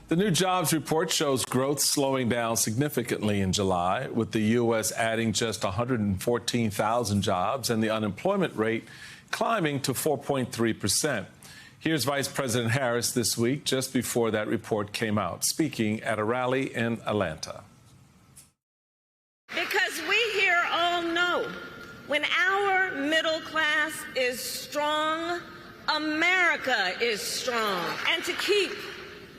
The new jobs report shows growth slowing down significantly in July, with the U.S. adding just 114,000 jobs and the unemployment rate climbing to 4.3%. Here's Vice President Harris this week, just before that report came out, speaking at a rally in Atlanta. Because we here all know when our middle class is strong, America is strong. And to keep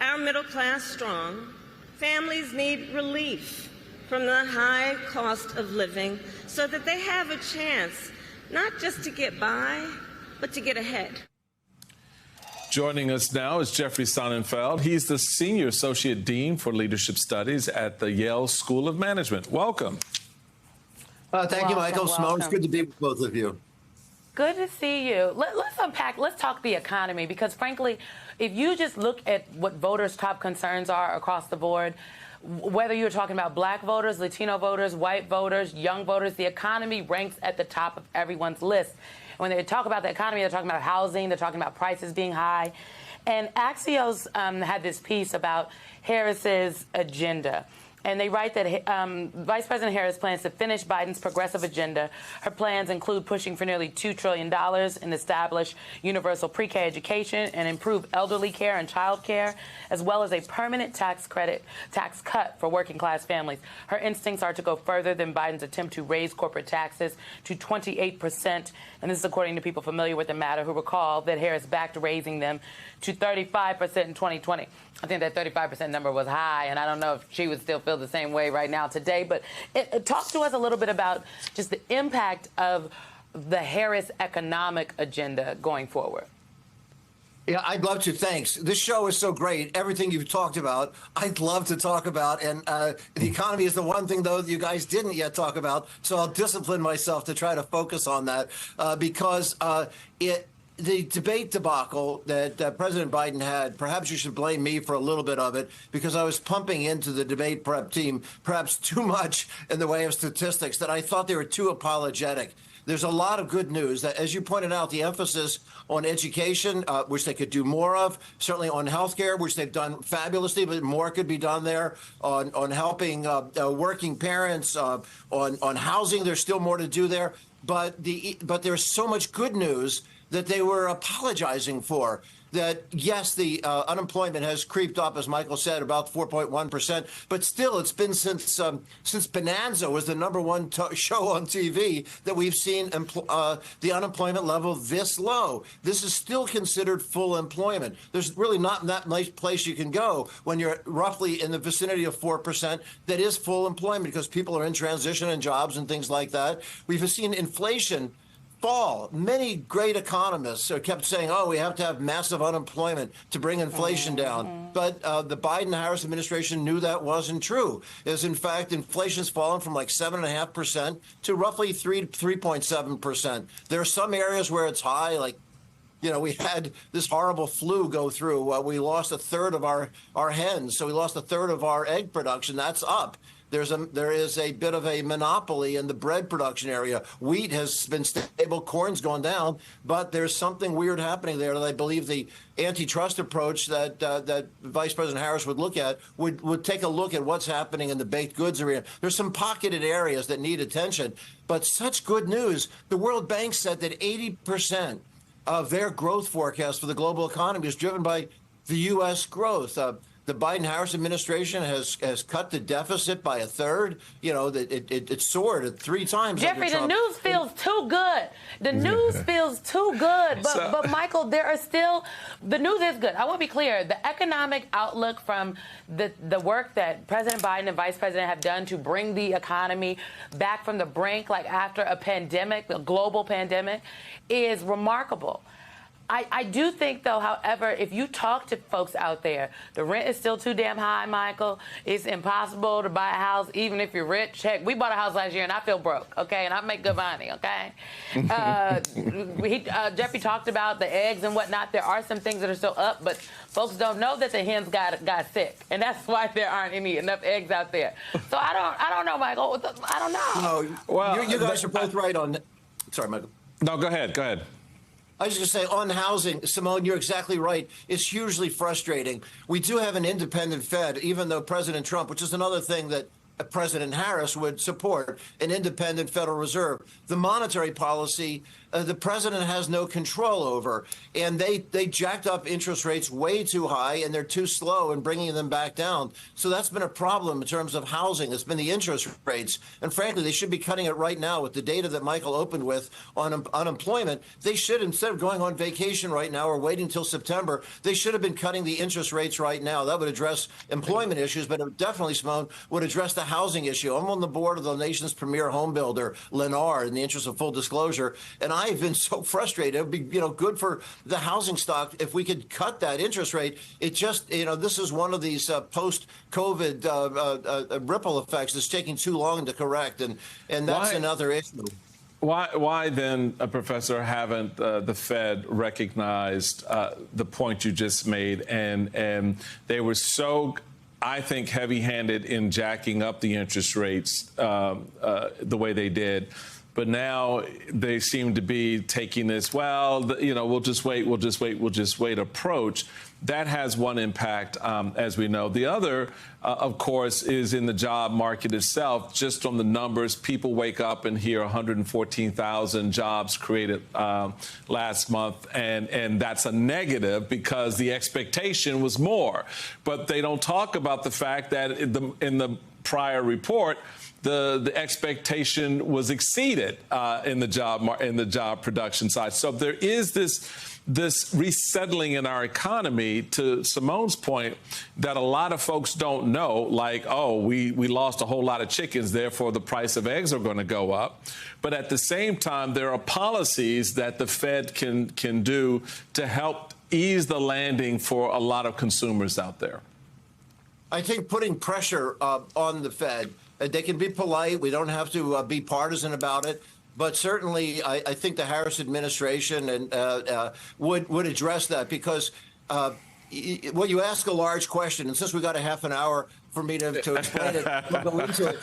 our middle class strong, families need relief from the high cost of living so that they have a chance not just to get by, but to get ahead. Joining us now is Jeffrey Sonnenfeld. He's the Senior Associate Dean for Leadership Studies at the Yale School of Management. Welcome. Thank you, Michael. Simone, it's good to be with both of you. Good to see you. Let's unpack, let's talk the economy, because frankly, if you just look at what voters' top concerns are across the board, whether you're talking about black voters, Latino voters, white voters, young voters, the economy ranks at the top of everyone's list. When they talk about the economy, they're talking about housing, they're talking about prices being high. And Axios had this piece about Harris's agenda. And they write that Vice President Harris plans to finish Biden's progressive agenda. Her plans include pushing for nearly $2 trillion and establish universal pre-K education and improve elderly care and child care, as well as a permanent tax cut for working class families. Her instincts are to go further than Biden's attempt to raise corporate taxes to 28%. And this is according to people familiar with the matter who recall that Harris backed raising them to 35% in 2020. I think that 35% number was high, and I don't know if she would still feel the same way right now today. But talk to us a little bit about just the impact of the Harris economic agenda going forward. Yeah, I'd love to. Thanks. This show is so great. Everything you've talked about, I'd love to talk about. And the economy is the one thing, though, that you guys didn't yet talk about. So I'll discipline myself to try to focus on that because the debate debacle that President Biden had, perhaps you should blame me for a little bit of it, because I was pumping into the debate prep team perhaps too much in the way of statistics that I thought they were too apologetic. There's a lot of good news that, as you pointed out, the emphasis on education, which they could do more of, certainly on healthcare, which they've done fabulously, but more could be done there, on helping working parents, on housing. There's still more to do there. But there's so much good news that they were apologizing for. That, yes, the unemployment has creeped up, as Michael said, about 4.1%. But still, it's been since Bonanza was the #1 show on TV that we've seen the unemployment level this low. This is still considered full employment. There's really not that nice place you can go when you're roughly in the vicinity of 4% that is full employment, because people are in transition and jobs and things like that. We've seen inflation fall. Many great economists kept saying, oh, we have to have massive unemployment to bring inflation down. But the Biden-Harris administration knew that wasn't true. As in fact, inflation's fallen from like 7.5% to roughly 3.7%. There are some areas where it's high, like, you know, we had this horrible flu go through. We lost a third of our hens, so we lost a third of our egg production. That's up. There is a bit of a monopoly in the bread production area. Wheat has been stable, corn's gone down, but there's something weird happening there that I believe the antitrust approach that Vice President Harris would look at would take a look at what's happening in the baked goods arena. There's some pocketed areas that need attention, but such good news. The World Bank said that 80% of their growth forecast for the global economy is driven by the U.S. growth. The Biden-Harris administration has cut the deficit by a third. You know, that it soared at 3 times. Jeffrey, the news feels too good. The news feels too good. But Michael, the news is good. I want to be clear. The economic outlook from the work that President Biden and Vice President have done to bring the economy back from the brink, like after a pandemic, a global pandemic, is remarkable. I do think, though, however, if you talk to folks out there, the rent is still too damn high, Michael. It's impossible to buy a house, even if you're rich. Heck, we bought a house last year, and I feel broke, okay? And I make good money, okay? Jeffrey talked about the eggs and whatnot. There are some things that are still up, but folks don't know that the hens got sick, and that's why there aren't enough eggs out there. So I don't know, Michael. I don't know. No, well, you guys are both right on. Sorry, Michael. No, go ahead. I was just going to say on housing, Simone, you're exactly right. It's hugely frustrating. We do have an independent Fed, even though President Trump, which is another thing that President Harris would support, an independent Federal Reserve. The monetary policy, the president has no control over, and they jacked up interest rates way too high, and they're too slow in bringing them back down. So that's been a problem in terms of housing. It's been the interest rates, and frankly, they should be cutting it right now with the data that Michael opened with on unemployment. They should, instead of going on vacation right now or waiting until September, they should have been cutting the interest rates right now. That would address employment issues, but it definitely, Simone, would address the housing issue. I'm on the board of the nation's premier home builder, Lennar, in the interest of full disclosure, and I've been so frustrated. It would be, good for the housing stock if we could cut that interest rate. It just, this is one of these post-COVID ripple effects that's taking too long to correct, and that's another issue. Why then, Professor, haven't the Fed recognized the point you just made, and they were so, I think, heavy-handed in jacking up the interest rates the way they did. But now they seem to be taking this, we'll just wait approach. That has one impact, as we know. The other, of course, is in the job market itself. Just on the numbers, people wake up and hear 114,000 jobs created last month, and that's a negative because the expectation was more. But they don't talk about the fact that in the prior report, the expectation was exceeded in the job production side. So there is this resettling in our economy, to Simone's point, that a lot of folks don't know, like, we lost a whole lot of chickens, therefore the price of eggs are going to go up. But at the same time, there are policies that the Fed can do to help ease the landing for a lot of consumers out there. I think putting pressure on the Fed, they can be polite. We don't have to be partisan about it. But certainly, I think the Harris administration would address that, because well, you ask a large question, and since we got a half an hour for me to explain it, we'll go into it,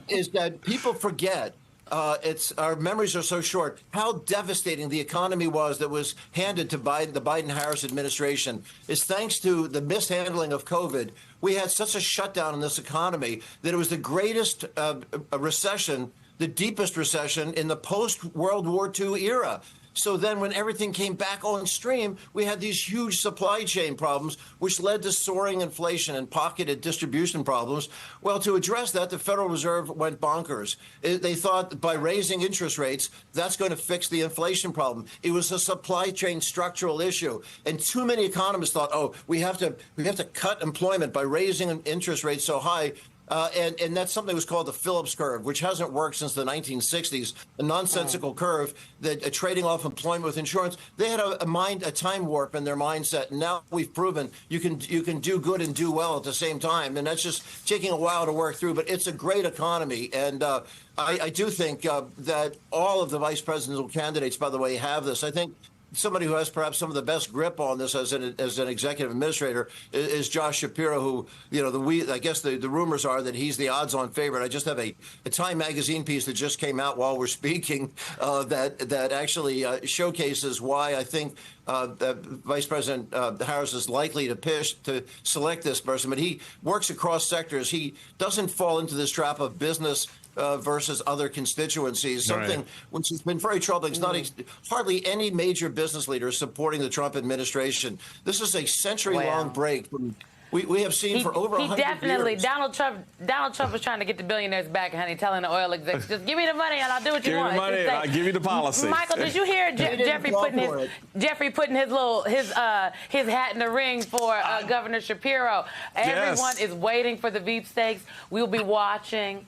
is that people forget. Our memories are so short. How devastating the economy was that was handed to the Biden-Harris administration is thanks to the mishandling of COVID. We had such a shutdown in this economy that it was the greatest recession, the deepest recession in the post-World War II era. So then when everything came back on stream, we had these huge supply chain problems, which led to soaring inflation and pocketed distribution problems. Well, to address that, the Federal Reserve went bonkers. They thought by raising interest rates, that's going to fix the inflation problem. It was a supply chain structural issue. And too many economists thought, we have to cut employment by raising interest rates so high. And that's something that was called the Phillips curve, which hasn't worked since the 1960s, a nonsensical curve that trading off employment with insurance. They had a time warp in their mindset. And now we've proven you can do good and do well at the same time. And that's just taking a while to work through. But it's a great economy. And I do think that all of the vice presidential candidates, by the way, have this. I think somebody who has perhaps some of the best grip on this as an executive administrator is Josh Shapiro, who, I guess the rumors are that he's the odds-on favorite. I just have a Time magazine piece that just came out while we're speaking that actually showcases why I think that Vice President Harris is likely to select this person. But he works across sectors. He doesn't fall into this trap of business versus other constituencies, something which has been very troubling. It's not hardly any major business leader supporting the Trump administration. This is a century-long break from we have seen for over 100 years. Donald Trump was trying to get the billionaires back, honey, telling the oil execs, just give me the money and I'll do what you want. Give me the money and I'll give you the policy. Michael, did you hear Jeffrey putting his hat in the ring for Governor Shapiro? Everyone is waiting for the Veep stakes. We'll be watching.